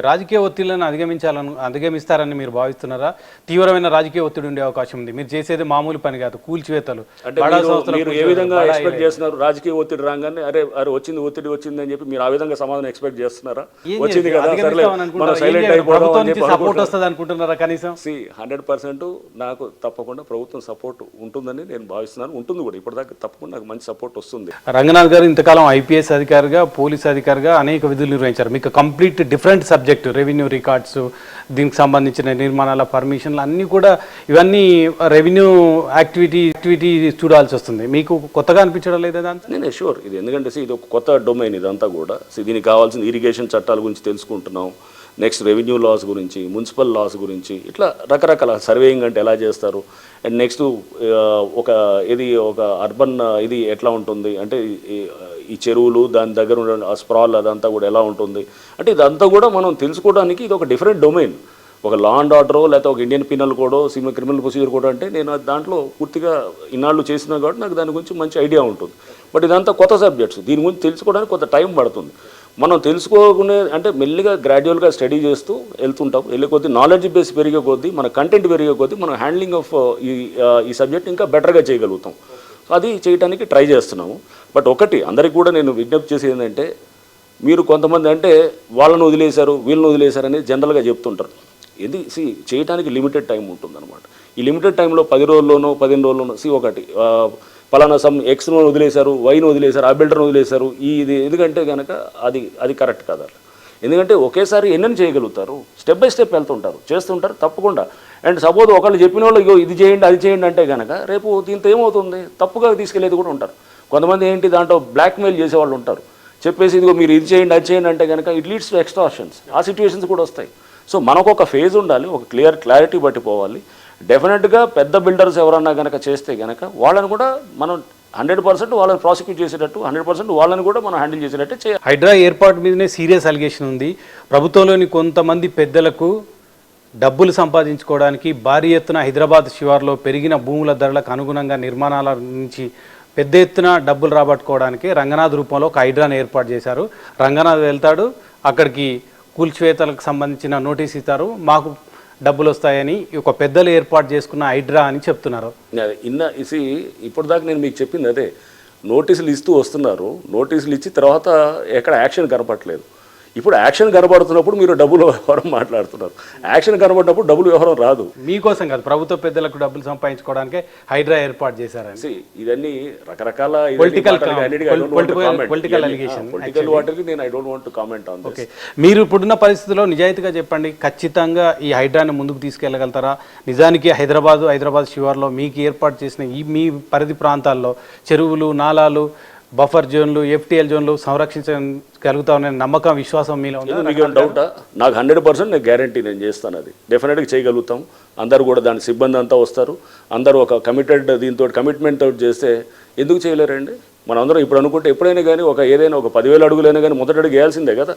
రాజకీయ ఒత్తిళ్లను అధిగమిస్తారని మీరు భావిస్తున్నారా? తీవ్రమైన రాజకీయ ఒత్తిడి ఉండే అవకాశం ఉంది. మీరు చేసేది మామూలు పని కాదు, కూల్చివేతలు. మీరు ఏ విధంగా ఎక్స్పెక్ట్ చేస్తున్నారు? రాజకీయ ఒత్తిడి రాగానే అరే అరే వచ్చింది ఒత్తిడి వచ్చింది అని చెప్పి మీరు ఆ విధంగా సమాధానం ఎక్స్పెక్ట్ చేస్తున్నారా? వచ్చింది కదా మనం సైలెంట్ అయిపోవడం సపోర్ట్ వస్తుంది అనుకుంటున్నారా? కనీసం 100% నాకు తప్పకుండా ప్రభుత్వం సపోర్ట్ ఉంటుందని నేను భావిస్తున్నాను. ఉంటుంది కూడా, ఇప్పటిదాకా తప్పకుండా నాకు మంచి సపోర్ట్ వస్తుంది. రంగనాథ్ గారు ఇంతకాలం ఐపీఎస్ అధికారిగా, పోలీస్ అధికారిగా అనేక విధులు నిర్వహించారు. మీకు complete different subject, revenue records, దీనికి సంబంధించిన నిర్మాణాల పర్మిషన్లు అన్నీ కూడా, ఇవన్నీ రెవెన్యూ యాక్టివిటీ చూడాల్సి వస్తుంది. మీకు కొత్తగా అనిపించడం లేదా దాంతో? నేను షూర్ ఇది, ఎందుకంటే ఇది ఒక కొత్త డొమైన్ ఇదంతా కూడా. దీనికి కావాల్సిన ఇరిగేషన్ చట్టాల గురించి తెలుసుకుంటున్నాం, నెక్స్ట్ రెవెన్యూ లాస్ గురించి, మున్సిపల్ లాస్ గురించి, ఇట్లా రకరకాల సర్వేయింగ్ అంటే ఎలా చేస్తారు, అండ్ నెక్స్ట్ ఒక అర్బన్ ఇది ఎట్లా ఉంటుంది అంటే ఈ చెరువులు దాని దగ్గర ఉన్న ఆ స్ప్రాల్ అదంతా కూడా ఎలా ఉంటుంది అంటే ఇదంతా కూడా మనం తెలుసుకోవడానికి ఇది ఒక డిఫరెంట్ డొమైన్. ఒక లా అండ్ ఆర్డరో లేకపోతే ఒక Indian penal kodo, criminal procedure kodo అంటే నేను దాంట్లో పూర్తిగా ఇన్నాళ్ళు చేసినా కాబట్టి నాకు దాని గురించి మంచి ఐడియా ఉంటుంది. బట్ ఇదంతా కొత్త సబ్జెక్ట్స్, దీని గురించి తెలుసుకోవడానికి కొంత టైం పడుతుంది. మనం తెలుసుకోకునే అంటే మెల్లిగా గ్రాడ్యువల్గా స్టడీ చేస్తూ వెళ్తుంటాం. వెళ్ళే కొద్దీ నాలెడ్జ్ బేస్ పెరిగే కొద్దీ, మన కంటెంట్ పెరిగే కొద్దీ మనం హ్యాండ్లింగ్ ఆఫ్ ఈ సబ్జెక్ట్ ఇంకా బెటర్గా చేయగలుగుతాం. అది చేయడానికి ట్రై చేస్తున్నాము. బట్ ఒకటి అందరికీ కూడా నేను విజ్ఞప్తి చేసేది ఏంటంటే, మీరు కొంతమంది అంటే వాళ్ళను వదిలేశారు వీళ్ళని వదిలేశారు అనేది జనరల్గా చెప్తుంటారు. ఇది చేయడానికి లిమిటెడ్ టైం ఉంటుందన్నమాట. ఈ లిమిటెడ్ టైంలో 10 రోజుల్లోనో 15 రోజుల్లోనో ఒకటి పలానా ఎక్స్ను వదిలేశారు, వైను వదిలేశారు, ఆ బిల్డర్ను వదిలేశారు, ఇది ఎందుకంటే కనుక అది కరెక్ట్ కదా. ఎందుకంటే ఒకేసారి ఎన్నెన్ని చేయగలుగుతారు, స్టెప్ బై స్టెప్ వెళ్తుంటారు, చేస్తుంటారు తప్పకుండా. అండ్ సపోజ్ ఒకళ్ళు చెప్పిన వాళ్ళు ఇది చేయండి అది చేయండి అంటే కనుక రేపు దీంతో ఏమవుతుంది, తప్పుగా తీసుకెళ్ళేది కూడా ఉంటారు. కొంతమంది ఏంటి దాంట్లో బ్లాక్మెయిల్ చేసేవాళ్ళు ఉంటారు, చెప్పేసి ఇదిగో మీరు ఇది చేయండి అది చేయండి అంటే కనుక ఇట్ లీడ్స్ టు ఎక్స్టార్షన్స్. ఆ సిచ్యువేషన్స్ కూడా వస్తాయి. సో మనకు ఒక ఫేజ్ ఉండాలి, ఒక క్లారిటీ బట్టి పోవాలి. డెఫినెట్గా పెద్ద బిల్డర్స్ ఎవరన్నా కనుక చేస్తే కనుక వాళ్ళని కూడా మనం 100% వాళ్ళని ప్రాసిక్యూట్ చేసేటట్టు, 100% వాళ్ళని కూడా మనం హ్యాండిల్ చేసేటట్టు చేయాలి. హైడ్రా ఏర్పాటు మీదనే సీరియస్ అలిగేషన్ ఉంది. ప్రభుత్వంలోని కొంతమంది పెద్దలకు డబ్బులు సంపాదించుకోవడానికి భారీ ఎత్తున హైదరాబాద్ శివార్లో పెరిగిన భూముల ధరలకు అనుగుణంగా నిర్మాణాల నుంచి పెద్ద ఎత్తున డబ్బులు రాబట్టుకోవడానికి రంగనాథ్ రూపంలో ఒక హైడ్రాను ఏర్పాటు చేశారు. రంగనాథ్ వెళ్తాడు, అక్కడికి కూల్చివేతలకు సంబంధించిన నోటీస్ ఇస్తారు, మాకు డబ్బులు వస్తాయని ఒక పెద్దలు ఏర్పాటు చేసుకున్న హైడ్రా అని చెప్తున్నారు. ఇప్పటిదాకా నేను మీకు చెప్పింది అదే, నోటీసులు ఇస్తూ వస్తున్నారు, నోటీసులు ఇచ్చి తర్వాత ఎక్కడ యాక్షన్ కనపడలేదు. ఇప్పుడు యాక్షన్ కనబడుతున్నప్పుడు మీరు డబ్బులు వ్యవహారం మాట్లాడుతున్నారు. యాక్షన్ కనబడినప్పుడు డబ్బులు వ్యవహారం రాదు. మీకోసం కాదు, ప్రభుత్వ పెద్దలకు డబ్బులు సంపాదించుకోవడానికి హైడ్రా ఏర్పాటు చేశారని ఇవన్నీ రకరకాల పొలిటికల్ వాటికి నేను I don't want to comment on this. మీరు ఇప్పుడున్న పరిస్థితుల్లో నిజాయితీగా చెప్పండి, ఖచ్చితంగా ఈ హైడ్రాని ముందుకు తీసుకెళ్లగలుగుతారా? నిజానికి హైదరాబాద్ శివార్లో మీకు ఏర్పాటు చేసిన మీ పరిధి ప్రాంతాల్లో చెరువులు, నాలాలు, బఫర్ జోన్లు, ఎఫ్టీఎల్ జోన్లు సంరక్షించగలుగుతామనే నమ్మకం, విశ్వాసం మీలో ఉంది? మీకు డౌటా? నాకు 100% నేను గ్యారంటీ నేను చేస్తాను. అది డెఫినెట్గా చేయగలుగుతాం. అందరూ కూడా దాని సిబ్బంది అంతా వస్తారు, అందరూ ఒక కమిట్మెంట్ తోటి చేస్తే ఎందుకు చేయలేరండి? మనం అందరం ఇప్పుడు అనుకుంటే ఎప్పుడైనా కానీ ఏదైనా ఒక 10,000 అడుగులైనా కానీ మొదటి అడుగు వేయాల్సిందే కదా.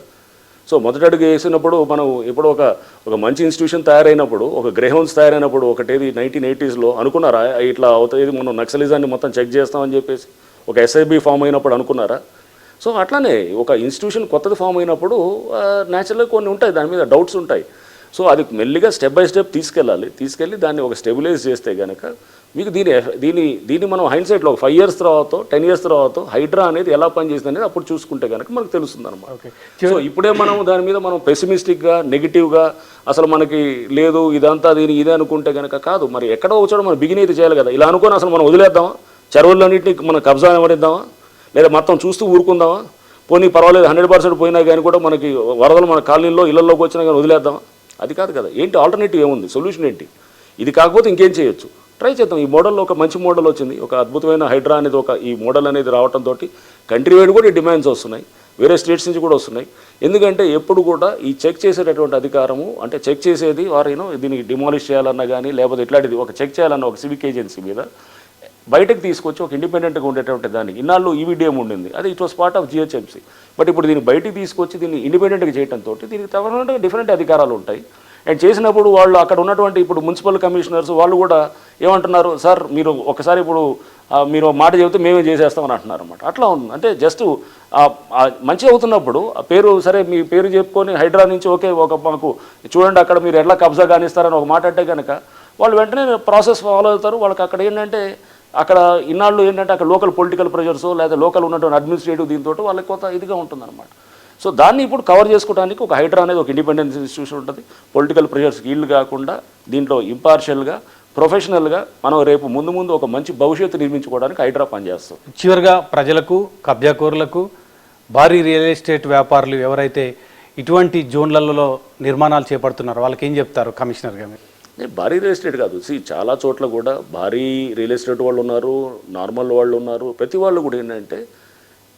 సో మొదటి అడుగు వేసినప్పుడు మనం ఇప్పుడు ఒక మంచి ఇన్స్టిట్యూషన్ తయారైనప్పుడు, ఒక గ్రేహౌన్స్ తయారైనప్పుడు, ఒకటేది 1980s అనుకున్నారా ఇట్లా అవుతుంది, మనం నక్సలిజాన్ని మొత్తం చెక్ చేస్తామని చెప్పేసి ఒక ఎస్ఐబి ఫామ్ అయినప్పుడు అనుకున్నారా? సో అట్లానే ఒక ఇన్స్టిట్యూషన్ కొత్తది ఫామ్ అయినప్పుడు న్యాచురల్గా కొన్ని ఉంటాయి, దాని మీద డౌట్స్ ఉంటాయి. సో అది మెల్లిగా స్టెప్ బై స్టెప్ తీసుకెళ్ళి దాన్ని ఒక స్టెబిలైజ్ చేస్తే కనుక మీకు దీన్ని మనం హైండ్సైట్లో ఒక 5 years తర్వాత 10 years తర్వాత హైడ్రా అనేది ఎలా పనిచేస్తుంది అనేది అప్పుడు చూసుకుంటే కనుక మనకు తెలుస్తుంది అనమాట. సో ఇప్పుడే మనం దాని మీద మనం పెసిమిస్టిక్గా, నెగిటివ్గా అసలు మనకి లేదు ఇదంతా ఇదే అనుకుంటే కనుక కాదు. మరి ఎక్కడో వచ్చాడో మనం బిగిన్ అయితే చేయాలి కదా. ఇలా అనుకుని అసలు మనం వదిలేద్దామా? చెరువులన్నింటినీ మనం కబ్జా ఎవరిద్దామా, లేదా మొత్తం చూస్తూ ఊరుకుందామా? పోనీ పర్వాలేదు 100% పోయినా కానీ కూడా మనకి వరదలు మన కాలనీల్లో ఇళ్లలోకి వచ్చినా కానీ వదిలేద్దామా? అది కాదు కదా. ఏంటి ఆల్టర్నేటివ్ ఏముంది, సొల్యూషన్ ఏంటి? ఇది కాకపోతే ఇంకేం చేయొచ్చు, ట్రై చేద్దాం. ఈ మోడల్లో ఒక మంచి మోడల్ వచ్చింది, ఒక అద్భుతమైన హైడ్రా అనేది ఈ మోడల్ అనేది రావడంతో కంట్రీ వైడ్ కూడా ఈ డిమాండ్స్ వస్తున్నాయి, వేరే స్టేట్స్ నుంచి కూడా వస్తున్నాయి. ఎందుకంటే ఎప్పుడు కూడా ఈ చెక్ చేసేటటువంటి అధికారము అంటే చెక్ చేసేది వారు దీనికి డిమాలిష్ చేయాలన్నా కానీ లేకపోతే ఇట్లాంటిది ఒక చెక్ చేయాలన్న ఒక సివిక్ ఏజెన్సీ మీద బయటకు తీసుకొచ్చి ఒక ఇండిపెండెంట్గా ఉండేటువంటి దానికి ఇన్నాళ్ళు ఈవీడిఎం ఉండింది, అది it was part of GHMC. But ఇప్పుడు దీన్ని బయటికి తీసుకొచ్చి దీన్ని ఇండిపెండెంట్గా చేయడంతో దీనికి తప్పకుండా డిఫరెంట్ అధికారాలు ఉంటాయి. అండ్ చేసినప్పుడు వాళ్ళు అక్కడ ఉన్నటువంటి ఇప్పుడు మున్సిపల్ కమిషనర్స్ వాళ్ళు కూడా ఏమంటున్నారు, సార్ మీరు ఒకసారి ఇప్పుడు మీరు ఒక మాట చెబితే మేమే చేసేస్తామని అంటున్నారు అనమాట. అట్లా ఉంది. అంటే జస్ట్ మంచి అవుతున్నప్పుడు ఆ పేరు సరే మీ పేరు చెప్పుకొని హైడ్రా నుంచి ఓకే ఒక మాకు చూడండి అక్కడ మీరు ఎట్లా కబ్జా కానిస్తారని ఒక మాట అంటే కనుక వాళ్ళు వెంటనే ప్రాసెస్ ఫాలో అవుతారు. వాళ్ళకి అక్కడ ఏంటంటే అక్కడ ఇన్నాళ్ళు ఏంటంటే అక్కడ లోకల్ పొలిటికల్ ప్రెషర్స్ లేదా లోకల్ ఉన్నటువంటి అడ్మినిస్ట్రేటివ్ దీంతో వాళ్ళకి కొంత ఇదిగా ఉంటుందన్నమాట. సో దాన్ని ఇప్పుడు కవర్ చేసుకోవడానికి ఒక హైడ్రా అనేది ఒక ఇండిపెండెన్స్ ఇన్స్టిట్యూషన్ ఉంటుంది. పొలిటికల్ ప్రెషర్స్కి ఈల్డ్ కాకుండా దీంట్లో ఇంపార్షియల్గా ప్రొఫెషనల్గా మనం రేపు ముందు ఒక మంచి భవిష్యత్తు నిర్మించుకోవడానికి హైడ్రా పనిచేస్తాం. చివరిగా ప్రజలకు, కబ్జాకోరులకు, భారీ రియల్ ఎస్టేట్ వ్యాపారులు ఎవరైతే ఇటువంటి జోన్లలో నిర్మాణాలు చేపడుతున్నారో వాళ్ళకి ఏం చెప్తారు కమిషనర్గా మీరు? భారీ రియల్ ఎస్టేట్ కాదు, చాలా చోట్ల కూడా భారీ రియల్ ఎస్టేట్ వాళ్ళు ఉన్నారు, నార్మల్ వాళ్ళు ఉన్నారు. ప్రతి వాళ్ళు కూడా ఏంటంటే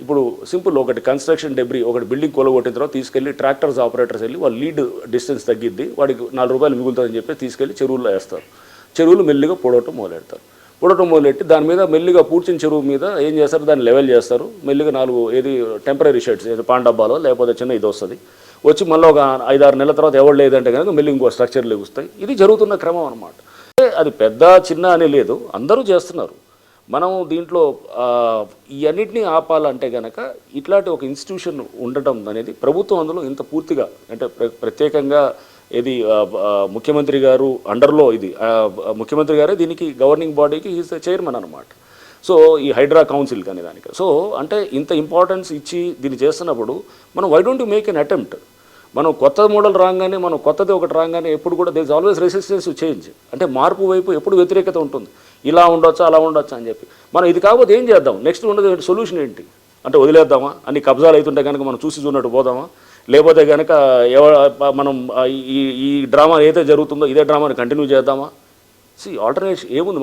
ఇప్పుడు సింపుల్ ఒకటి కన్స్ట్రక్షన్ డెబ్రీ ఒకటి బిల్డింగ్ కొలగొట్టిన తర్వాత తీసుకెళ్ళి ట్రాక్టర్స్ ఆపరేటర్స్ వెళ్ళి వాళ్ళు లీడ్ డిస్టెన్స్ తగ్గిద్ది వాడికి ₹4 మిగులుతుందని చెప్పి తీసుకెళ్ళి చెరువుల్లో వేస్తారు. చెరువులు మెల్లిగా పొడవటం మొదలెడతారు. పొడవటం మొదలెట్టి దాని మీద మెల్లిగా పూడ్చిన చెరువు మీద ఏం చేస్తారు, దాన్ని లెవెల్ చేస్తారు. మెల్లిగా 4 టెంపరీ షెడ్స్ పాన్ డబ్బాలో లేకపోతే చిన్న ఇది వస్తుంది. వచ్చి మళ్ళీ ఒక 5-6 నెలల తర్వాత ఎవరు లేదంటే కనుక మళ్ళీ ఇంకో స్ట్రక్చర్లు లెగుస్తాయి. ఇది జరుగుతున్న క్రమం అనమాట. అది పెద్ద చిన్న అని లేదు, అందరూ చేస్తున్నారు. మనం దీంట్లో ఇవన్నిటినీ ఆపాలంటే కనుక ఇట్లాంటి ఒక ఇన్స్టిట్యూషన్ ఉండటం అనేది ప్రభుత్వం అందులో ఇంత పూర్తిగా అంటే ప్రత్యేకంగా ఇది ముఖ్యమంత్రి గారు అండర్లో ఇది ముఖ్యమంత్రి గారే దీనికి గవర్నింగ్ బాడీకి ఈజ్ ద చైర్మన్ అనమాట. సో ఈ హైడ్రా కౌన్సిల్ కానీ దానికి సో అంటే ఇంత ఇంపార్టెన్స్ ఇచ్చి దీన్ని చేస్తున్నప్పుడు మనం why don't make an attempt. మనం కొత్త మోడల్ రాగానే మనం కొత్తది ఒకటి రాగానే ఎప్పుడు కూడా there is always resistance to change. అంటే మార్పు వైపు ఎప్పుడు వ్యతిరేకత ఉంటుంది. ఇలా ఉండొచ్చా అలా ఉండొచ్చా అని చెప్పి మనం ఇది కాకపోతే ఏం చేద్దాం, నెక్స్ట్ ఉండదు సొల్యూషన్ ఏంటి అంటే వదిలేద్దామా, అన్ని కబ్జాలు అవుతుంటే కనుక మనం చూసి చూడట్టు పోదామా, లేకపోతే కనుక మనం ఈ డ్రామా ఏదైతే జరుగుతుందో ఇదే డ్రామాని కంటిన్యూ చేద్దామా? ఆల్టర్నేషన్ ఏముంది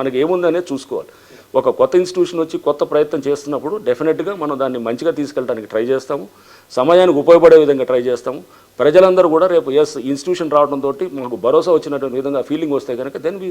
మనకి ఏముంది అనేది చూసుకోవాలి. ఒక కొత్త ఇన్స్టిట్యూషన్ వచ్చి కొత్త ప్రయత్నం చేస్తున్నప్పుడు డెఫినెట్గా మనం దాన్ని మంచిగా తీసుకెళ్ళడానికి ట్రై చేస్తాము, సమయానికి ఉపయోగపడే విధంగా ట్రై చేస్తాము. ప్రజలందరూ కూడా రేపు ఇన్స్టిట్యూషన్ రావడంతో మాకు భరోసా వచ్చినటువంటి విధంగా ఫీలింగ్ వస్తే కనుక దెన్ వీ